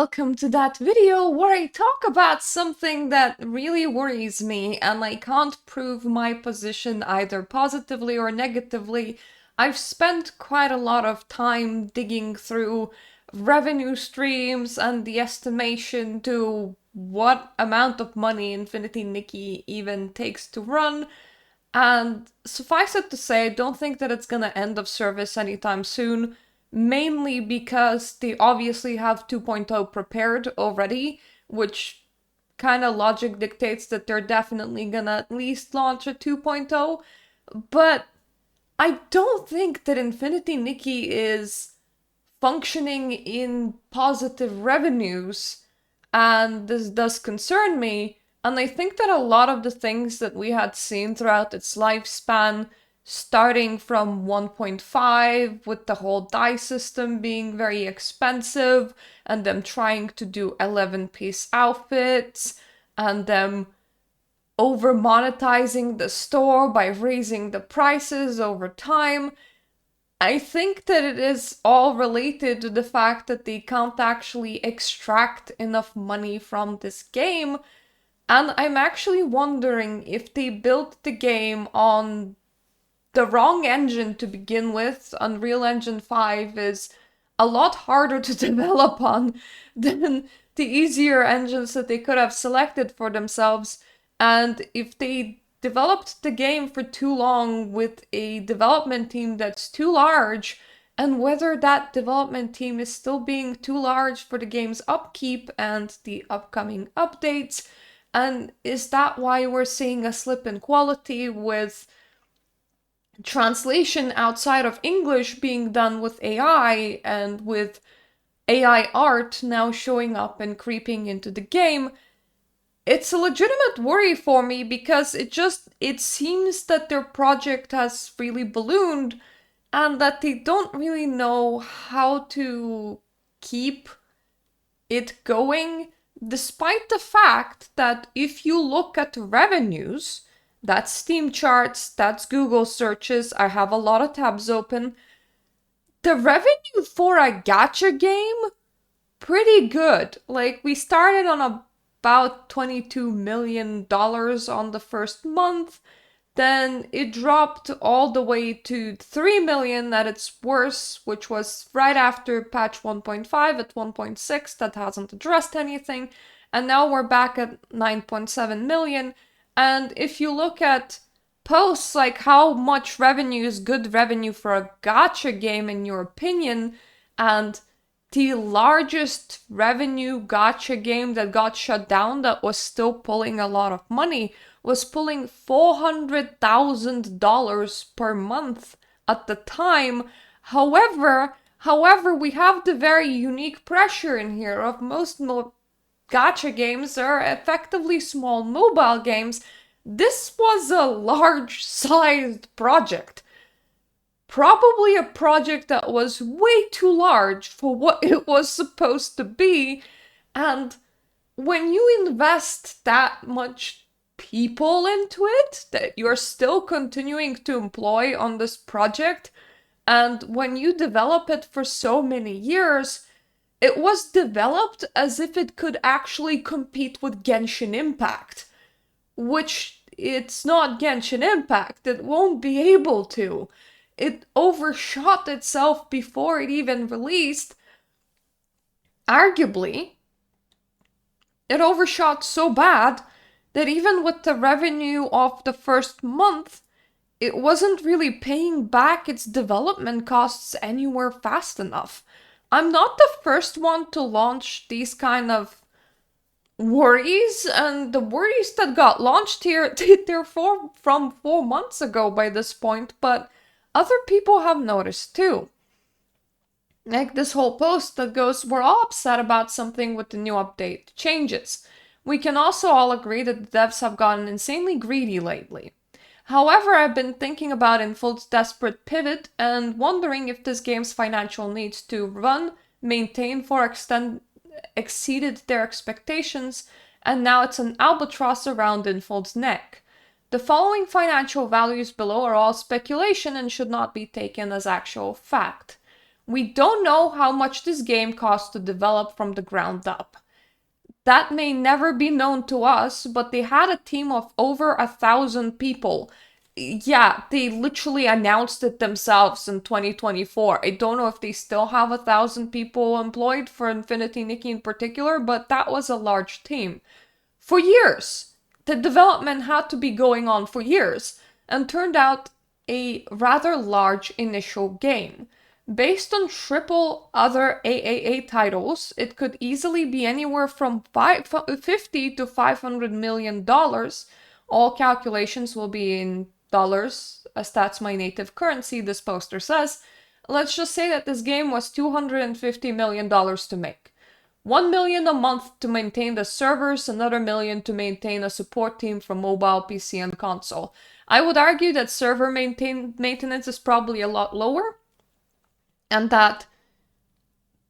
welcome to that video where I talk about something that really worries me and I can't prove my position either positively or negatively. I've spent quite a lot of time digging through revenue streams and the estimation to what amount of money Infinity Nikki even takes to run. And suffice it to say, I don't think that it's gonna end of service anytime soon, mainly because they obviously have 2.0 prepared already, which kind of logic dictates that they're definitely gonna at least launch a 2.0. But I don't think that Infinity Nikki is functioning in positive revenues, and this does concern me. And I think that a lot of the things that we had seen throughout its lifespan, starting from 1.5, with the whole die system being very expensive, and them trying to do 11-piece outfits, and them over monetizing the store by raising the prices over time, I think that it is all related to the fact that they can't actually extract enough money from this game. And I'm actually wondering if they built the game on the wrong engine to begin with. Unreal Engine 5 is a lot harder to develop on than the easier engines that they could have selected for themselves. And if they developed the game for too long with a development team that's too large, and whether that development team is still being too large for the game's upkeep and the upcoming updates, and is that why we're seeing a slip in quality with translation outside of English being done with AI and with AI art now showing up and creeping into the game? It's a legitimate worry for me because it seems that their project has really ballooned and that they don't really know how to keep it going, despite the fact that if you look at revenues, that's Steam charts, that's Google searches, I have a lot of tabs open. The revenue for a gacha game, pretty good. Like, we started on about $22 million on the first month. Then it dropped all the way to 3 million at its worst, which was right after patch 1.5 at 1.6 that hasn't addressed anything. And now we're back at 9.7 million. And if you look at posts like how much revenue is good revenue for a gacha game in your opinion, and the largest revenue gacha game that got shut down that was still pulling a lot of money was pulling $400,000 per month at the time. However, we have the very unique pressure in here of most gacha games are effectively small mobile games. This was a large-sized project. Probably a project that was way too large for what it was supposed to be. And when you invest that much people into it, that you're still continuing to employ on this project, and when you develop it for so many years, it was developed as if it could actually compete with Genshin Impact, which it's not Genshin Impact. It won't be able to. It overshot itself before it even released. Arguably, it overshot so bad that even with the revenue of the first month, it wasn't really paying back its development costs anywhere fast enough. I'm not the first one to launch these kind of worries, and the worries that got launched here, they're from 4 months ago by this point, but other people have noticed too. Like this whole post that goes, we're all upset about something with the new update changes. We can also all agree that the devs have gotten insanely greedy lately. However, I've been thinking about Infold's desperate pivot and wondering if this game's financial needs to run, maintain for exceeded their expectations, and now it's an albatross around Infold's neck. The following financial values below are all speculation and should not be taken as actual fact. We don't know how much this game cost to develop from the ground up. That may never be known to us, but they had a team of over 1,000 people. Yeah, they literally announced it themselves in 2024. I don't know if they still have 1,000 people employed for Infinity Nikki in particular, but that was a large team. For years, the development had to be going on for years, and turned out a rather large initial game. Based on triple other AAA titles, it could easily be anywhere from $50 to $500 million. All calculations will be in dollars, as that's my native currency, this poster says. Let's just say that this game was $250 million to make. 1 million a month to maintain the servers, another million to maintain a support team for mobile, PC, and console. I would argue that server maintenance is probably a lot lower, and that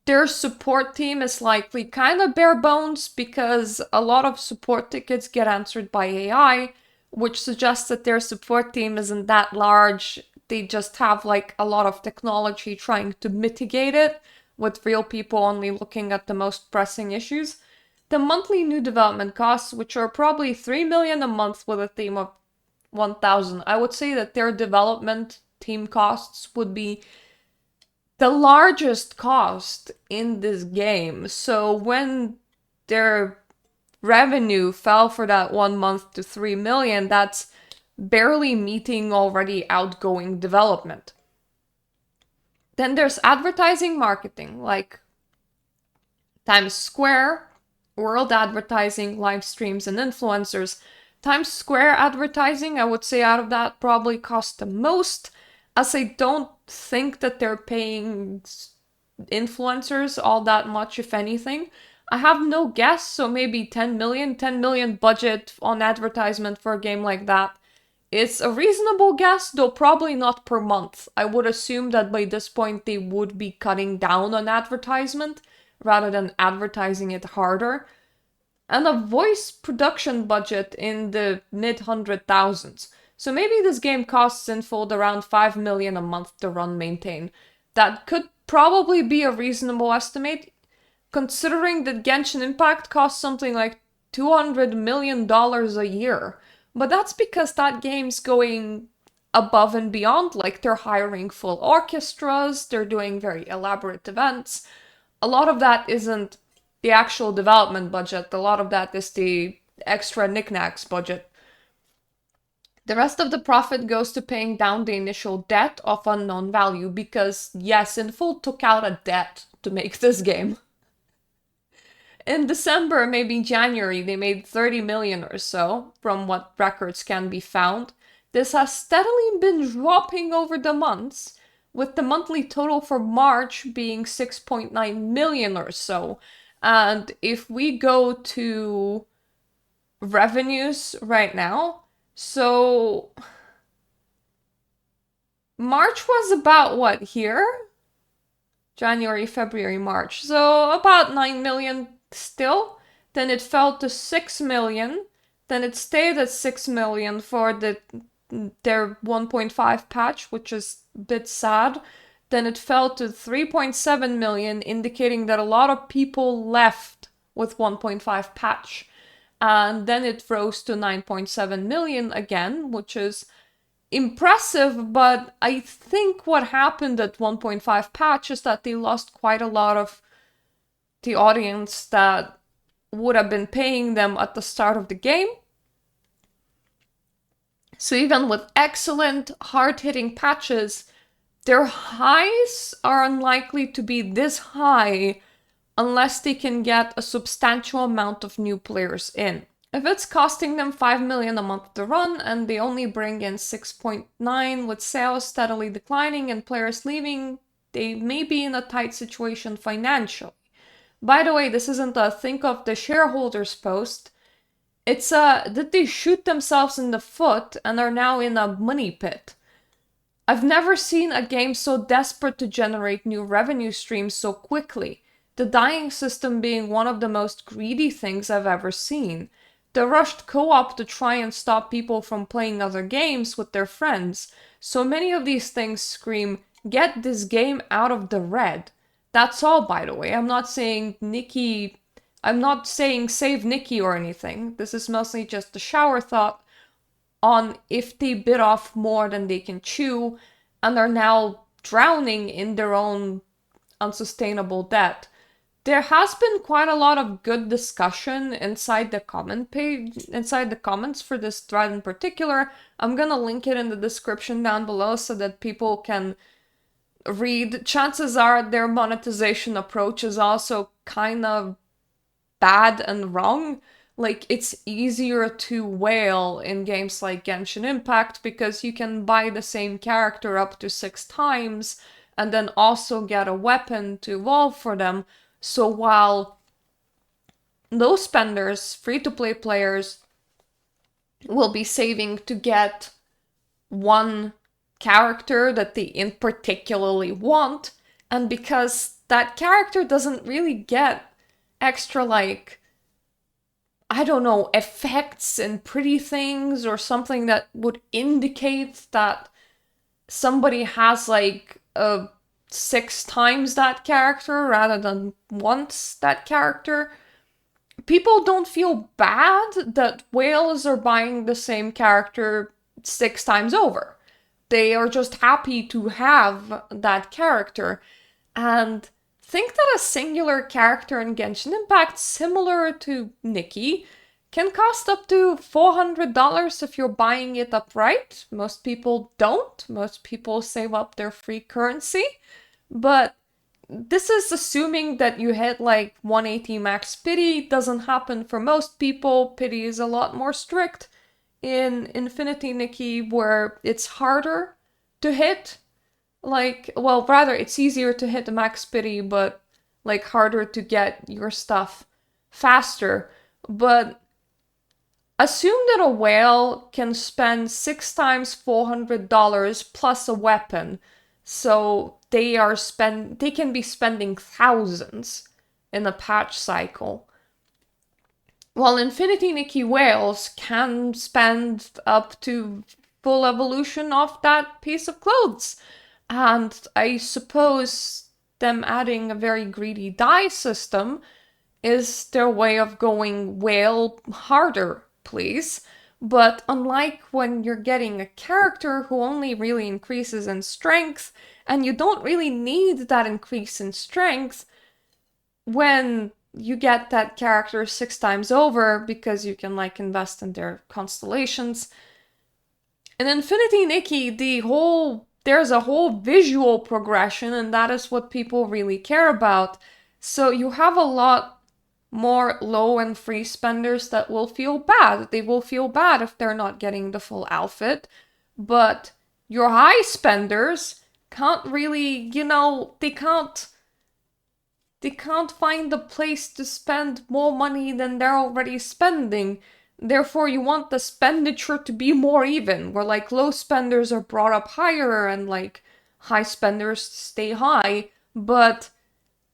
their support team is likely kind of bare bones because a lot of support tickets get answered by AI, which suggests that their support team isn't that large. They just have like a lot of technology trying to mitigate it, with real people only looking at the most pressing issues. The monthly new development costs, which are probably 3 million a month with a team of 1,000, I would say that their development team costs would be the largest cost in this game. So when their revenue fell for that 1 month to 3 million, that's barely meeting already outgoing development. Then there's advertising marketing, like Times Square, world advertising, live streams, and influencers. Times Square advertising, I would say out of that probably cost the most, as I don't think that they're paying influencers all that much, if anything. I have no guess, so maybe 10 million budget on advertisement for a game like that. It's a reasonable guess, though probably not per month. I would assume that by this point they would be cutting down on advertisement rather than advertising it harder. And a voice production budget in the mid-100,000s. So maybe this game costs Infold around 5 million a month to run maintain. That could probably be a reasonable estimate, considering that Genshin Impact costs something like $200 million a year. But that's because that game's going above and beyond, like they're hiring full orchestras, they're doing very elaborate events. A lot of that isn't the actual development budget, a lot of that is the extra knickknacks budget. The rest of the profit goes to paying down the initial debt of unknown value, because yes, Infold took out a debt to make this game. In December, maybe January, they made 30 million or so, from what records can be found. This has steadily been dropping over the months, with the monthly total for March being 6.9 million or so. And if we go to revenues right now, so March was about what here? January, February, March. So about 9 million still. Then it fell to 6 million. Then it stayed at 6 million for their 1.5 patch, which is a bit sad. Then it fell to 3.7 million, indicating that a lot of people left with 1.5 patch. And then it rose to 9.7 million again, which is impressive, but I think what happened at 1.5 patch is that they lost quite a lot of the audience that would have been paying them at the start of the game. So even with excellent, hard-hitting patches, their highs are unlikely to be this high unless they can get a substantial amount of new players in. If it's costing them 5 million a month to run and they only bring in 6.9 with sales steadily declining and players leaving, they may be in a tight situation financially. By the way, this isn't a think of the shareholders post. It's did they shoot themselves in the foot and are now in a money pit? I've never seen a game so desperate to generate new revenue streams so quickly, the dying system being one of the most greedy things I've ever seen. The rushed co-op to try and stop people from playing other games with their friends. So many of these things scream get this game out of the red. That's all, by the way. I'm not saying Nikki, I'm not saying save Nikki or anything. This is mostly just a shower thought on if they bit off more than they can chew and are now drowning in their own unsustainable debt. There has been quite a lot of good discussion inside the comment page, inside the comments for this thread in particular. I'm gonna link it in the description down below so that people can read. Chances are their monetization approach is also kind of bad and wrong. Like, it's easier to whale in games like Genshin Impact because you can buy the same character up to 6 times and then also get a weapon to evolve for them. So while those spenders, free-to-play players, will be saving to get one character that they in particularly want, and because that character doesn't really get extra, like, I don't know, effects and pretty things or something that would indicate that somebody has like 6 times that character rather than once that character. People don't feel bad that whales are buying the same character 6 times over. They are just happy to have that character. And think that a singular character in Genshin Impact, similar to Nikki, can cost up to $400 if you're buying it upright. Most people don't. Most people save up their free currency. But this is assuming that you hit like 180 max pity. Doesn't happen for most people. Pity is a lot more strict in Infinity Nikki, where it's harder to hit. Like, well, rather, it's easier to hit the max pity, but like harder to get your stuff faster. But assume that a whale can spend 6 times $400 plus a weapon. So they can be spending thousands in a patch cycle. While Infinity Nikki whales can spend up to full evolution of that piece of clothes. And I suppose them adding a very greedy dye system is their way of going whale harder, please. But unlike when you're getting a character who only really increases in strength, and you don't really need that increase in strength, when you get that character 6 times over because you can like invest in their constellations. In Infinity Nikki, there's a whole visual progression, and that is what people really care about. So you have a lot more low and free spenders that will feel bad. They will feel bad if they're not getting the full outfit. But your high spenders can't really, they can't find a place to spend more money than they're already spending. Therefore, you want the expenditure to be more even, where like low spenders are brought up higher and like high spenders stay high. But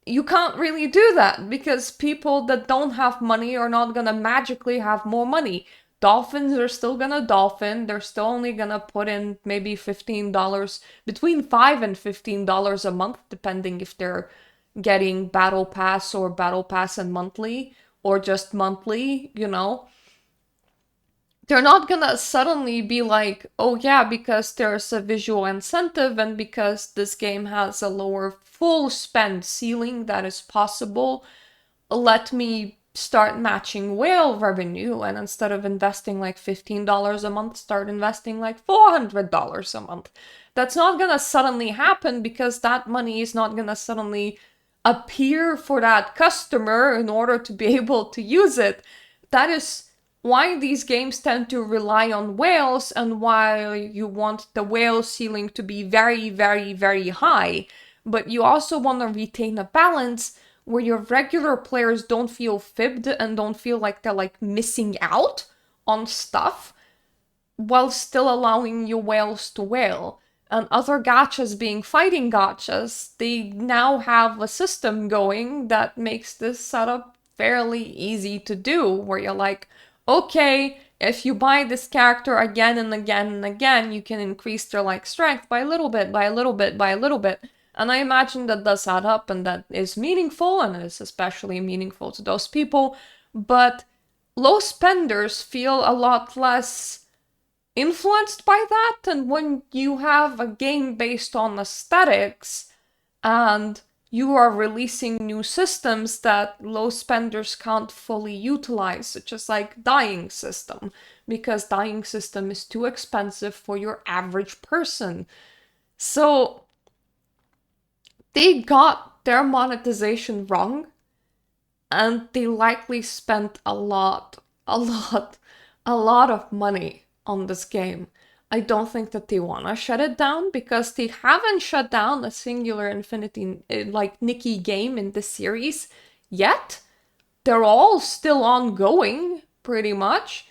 you can't really do that because people that don't have money are not gonna magically have more money. Dolphins are still gonna dolphin. They're still only gonna put in maybe $15, between $5 and $15 a month, depending if they're getting Battle Pass or Battle Pass and monthly or just monthly, They're not gonna suddenly be like, oh yeah, because there's a visual incentive and because this game has a lower full spend ceiling that is possible, let me start matching whale revenue, and instead of investing like $15 a month, start investing like $400 a month. That's not gonna suddenly happen because that money is not gonna suddenly appear for that customer in order to be able to use it. That is why these games tend to rely on whales and why you want the whale ceiling to be very, very, very high. But you also want to retain a balance where your regular players don't feel fibbed and don't feel like they're like missing out on stuff while still allowing your whales to whale. And other gachas being fighting gachas, they now have a system going that makes this setup fairly easy to do, where you're like, okay, if you buy this character again and again and again, you can increase their like strength by a little bit, by a little bit, by a little bit. And I imagine that does add up and that is meaningful and is especially meaningful to those people. But low spenders feel a lot less influenced by that. And when you have a game based on aesthetics and you are releasing new systems that low spenders can't fully utilize, such as like dying system, because dying system is too expensive for your average person. So they got their monetization wrong, and they likely spent a lot of money on this game. I don't think that they want to shut it down because they haven't shut down a singular Infinity like Nikki game in this series yet. They're all still ongoing, pretty much,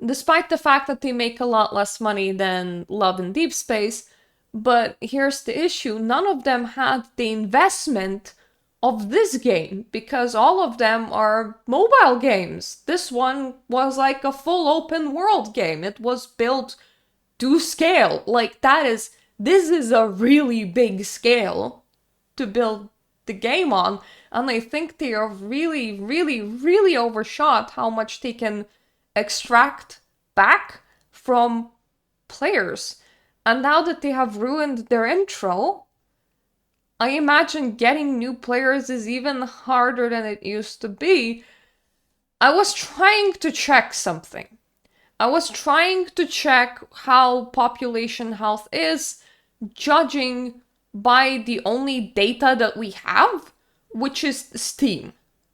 despite the fact that they make a lot less money than Love in Deep Space. But here's the issue, none of them had the investment of this game because all of them are mobile games. This one was like a full open world game. It was built to scale. Like this is a really big scale to build the game on. And I think they are really, really, really overshot how much they can extract back from players. And now that they have ruined their intro, I imagine getting new players is even harder than it used to be. I was trying to check something. I was trying to check how population health is, judging by the only data that we have, which is Steam.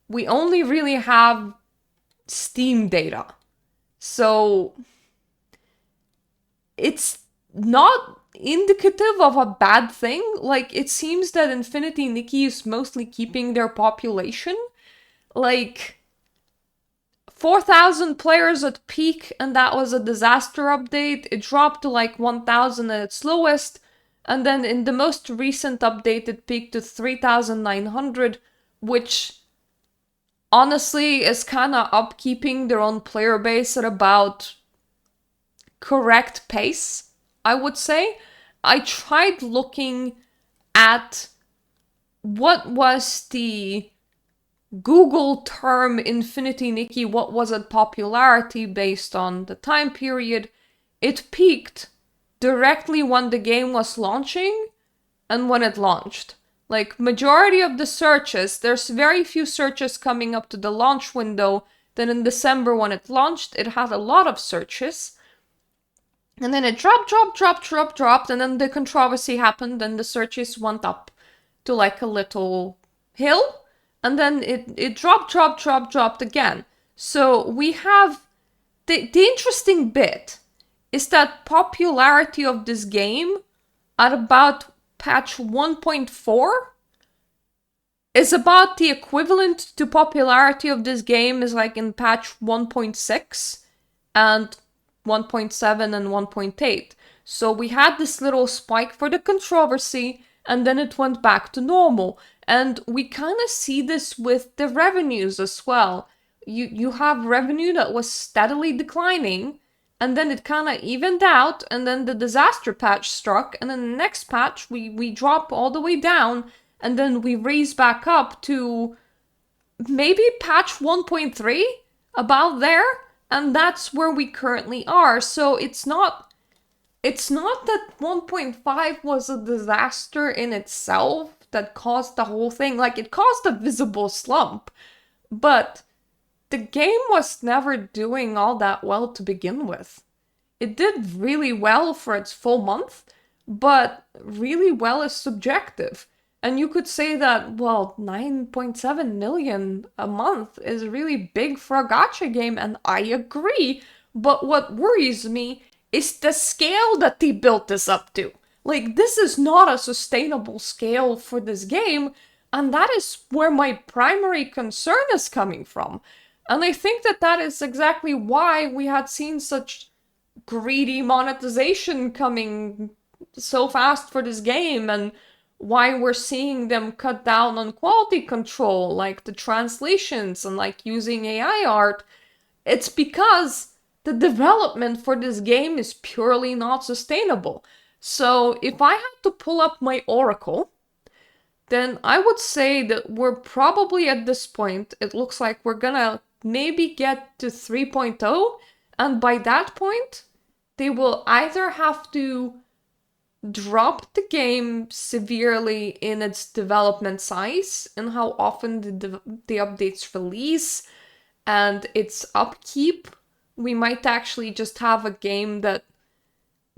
We only really have Steam data. So it's not indicative of a bad thing. Like, it seems that Infinity Nikki is mostly keeping their population. Like, 4,000 players at peak, and that was a disaster update. It dropped to like 1,000 at its lowest, and then in the most recent update it peaked to 3,900, which honestly is kind of upkeeping their own player base at about correct pace, I would say. I tried looking at what was the Google term Infinity Nikki, what was it popularity based on the time period. It peaked directly when the game was launching and when it launched. Like, majority of the searches, there's very few searches coming up to the launch window. Then in December when it launched, it had a lot of searches. And then it dropped, and then the controversy happened and the searches went up to like a little hill. And then it dropped again. So we have the interesting bit is that popularity of this game at about patch 1.4 is about the equivalent to popularity of this game is like in patch 1.6 and 1.7 and 1.8. So we had this little spike for the controversy and then it went back to normal. And we kind of see this with the revenues as well. You have revenue that was steadily declining, and then it kind of evened out, and then the disaster patch struck, and then the next patch we drop all the way down, and then we raise back up to maybe patch 1.3, about there, and that's where we currently are. So it's not that 1.5 was a disaster in itself that caused the whole thing. Like, it caused a visible slump, but the game was never doing all that well to begin with. It did really well for its full month, but really well is subjective. And you could say that, well, 9.7 million a month is really big for a gacha game, and I agree. But what worries me is the scale that they built this up to. Like, this is not a sustainable scale for this game, and that is where my primary concern is coming from. And I think that that is exactly why we had seen such greedy monetization coming so fast for this game, and why we're seeing them cut down on quality control, like the translations and like using AI art. It's because the development for this game is purely not sustainable. So if I had to pull up my Oracle, then I would say that we're probably at this point, it looks like we're gonna maybe get to 3.0, and by that point, they will either have to drop the game severely in its development size and how often the updates release and its upkeep. We might actually just have a game that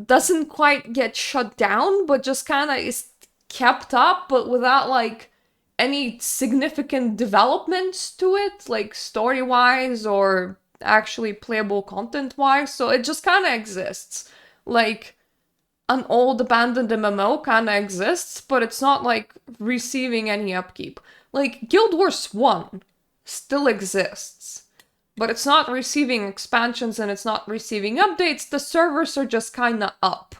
doesn't quite get shut down, but just kind of is kept up, but without like any significant developments to it, like story wise or actually playable content wise. So it just kind of exists. Like an old abandoned MMO kind of exists, but it's not like receiving any upkeep. Like Guild Wars 1 still exists, but it's not receiving expansions and it's not receiving updates. The servers are just kind of up.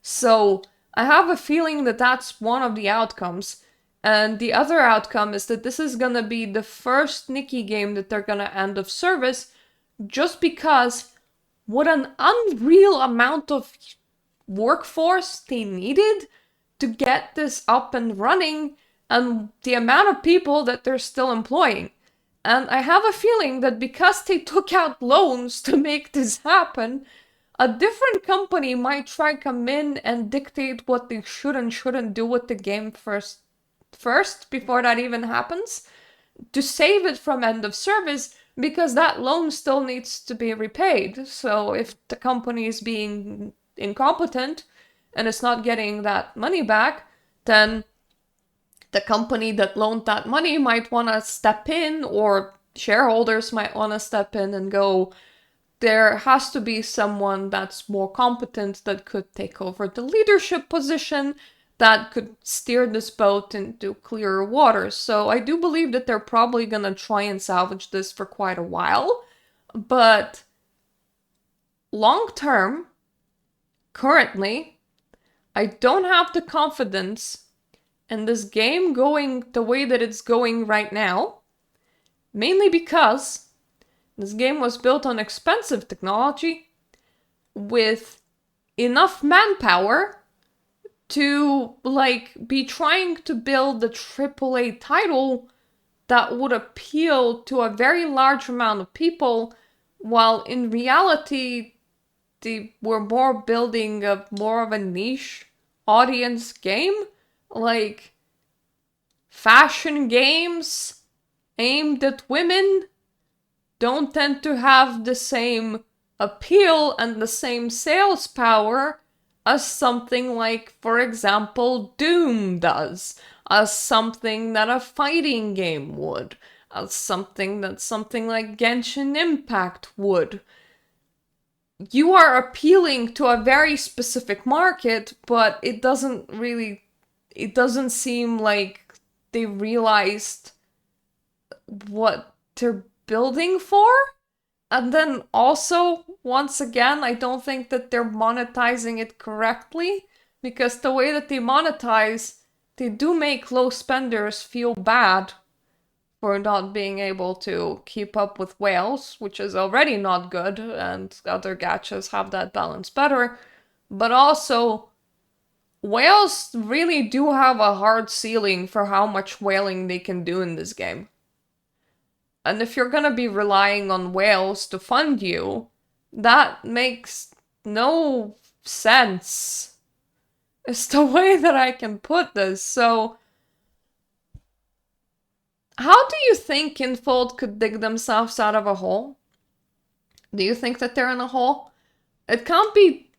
So I have a feeling that that's one of the outcomes. And the other outcome is that this is gonna be the first Nikki game that they're gonna end of service, just because what an unreal amount of workforce they needed to get this up and running and the amount of people that they're still employing. And I have a feeling that because they took out loans to make this happen, a different company might try to come in and dictate what they should and shouldn't do with the game first before that even happens, to save it from end of service, because that loan still needs to be repaid. So if the company is being incompetent and it's not getting that money back, then the company that loaned that money might want to step in, or shareholders might want to step in and go, there has to be someone that's more competent that could take over the leadership position, that could steer this boat into clearer waters. So I do believe that they're probably going to try and salvage this for quite a while. But long term, currently, I don't have the confidence in this game going the way that it's going right now, mainly because this game was built on expensive technology with enough manpower to be trying to build a AAA title that would appeal to a very large amount of people, while in reality they were more building more of a niche audience game. Like fashion games aimed at women don't tend to have the same appeal and the same sales power as something like, for example, Doom does, as something that a fighting game would, as something that something like Genshin Impact would. You are appealing to a very specific market, but it doesn't seem like they realized what they're building for. And then also, once again, I don't think that they're monetizing it correctly, because the way that they monetize, they do make low spenders feel bad for not being able to keep up with whales, which is already not good, and other gachas have that balance better. But also, whales really do have a hard ceiling for how much whaling they can do in this game. And if you're gonna be relying on whales to fund you, that makes no sense. It's the way that I can put this. So, how do you think Kinfold could dig themselves out of a hole? Do you think that they're in a hole? It can't be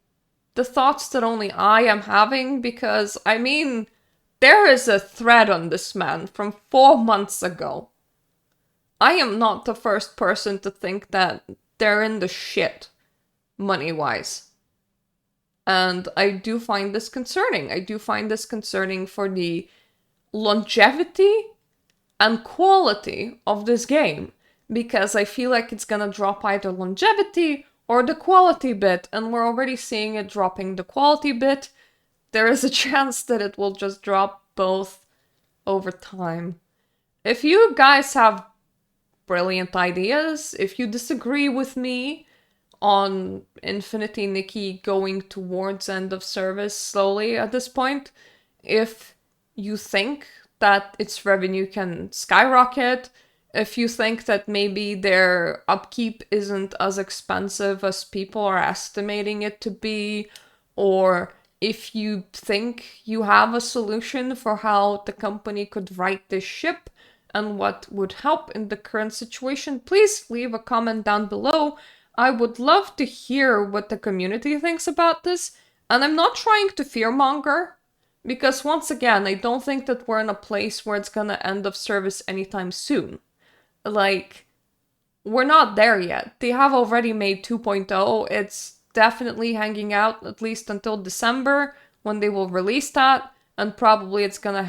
the thoughts that only I am having, because, I mean, there is a thread on this man from 4 months ago. I am not the first person to think that they're in the shit, money-wise. And I do find this concerning. I do find this concerning for the longevity and quality of this game, because I feel like it's gonna drop either longevity or the quality bit, and we're already seeing it dropping the quality bit. There is a chance that it will just drop both over time. If you guys have brilliant ideas. If you disagree with me on Infinity Nikki going towards end of service slowly at this point, if you think that its revenue can skyrocket, if you think that maybe their upkeep isn't as expensive as people are estimating it to be, or if you think you have a solution for how the company could right this ship and what would help in the current situation, please leave a comment down below. I would love to hear what the community thinks about this, and I'm not trying to fearmonger, because once again, I don't think that we're in a place where it's gonna end of service anytime soon. Like, we're not there yet. They have already made 2.0. It's definitely hanging out at least until December when they will release that, and probably it's gonna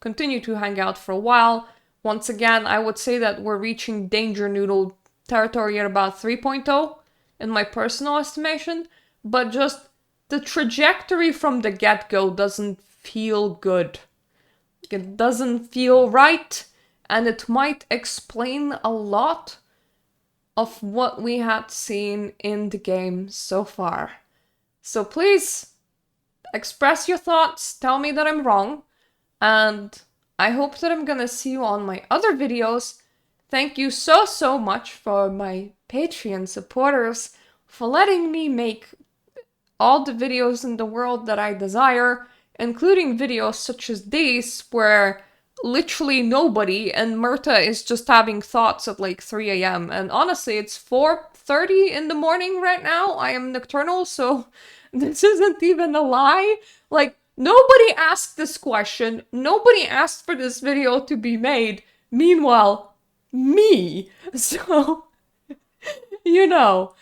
continue to hang out for a while. Once again, I would say that we're reaching Danger Noodle territory at about 3.0 in my personal estimation, but just the trajectory from the get-go doesn't feel good. It doesn't feel right, and it might explain a lot of what we had seen in the game so far. So please express your thoughts, tell me that I'm wrong, and I hope that I'm gonna see you on my other videos. Thank you so much for my Patreon supporters for letting me make all the videos in the world that I desire, including videos such as these where literally nobody and Mirta is just having thoughts at like 3 a.m. And honestly, it's 4:30 in the morning right now. I am nocturnal, so this isn't even a lie. Like, nobody asked this question. Nobody asked for this video to be made. Meanwhile, me. So, you know.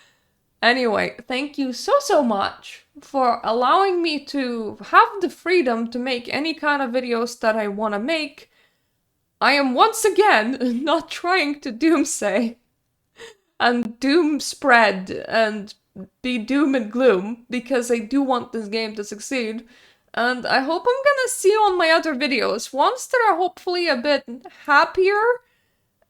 Anyway, thank you so much for allowing me to have the freedom to make any kind of videos that I want to make. I am once again not trying to doomsay and doom spread and be doom and gloom, because I do want this game to succeed. And I hope I'm gonna see you on my other videos, ones that are hopefully a bit happier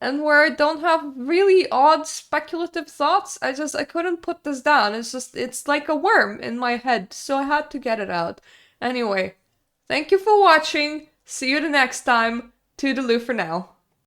and where I don't have really odd speculative thoughts. I couldn't put this down. It's like a worm in my head, so I had to get it out. Anyway, thank you for watching. See you the next time. Toodaloo for now.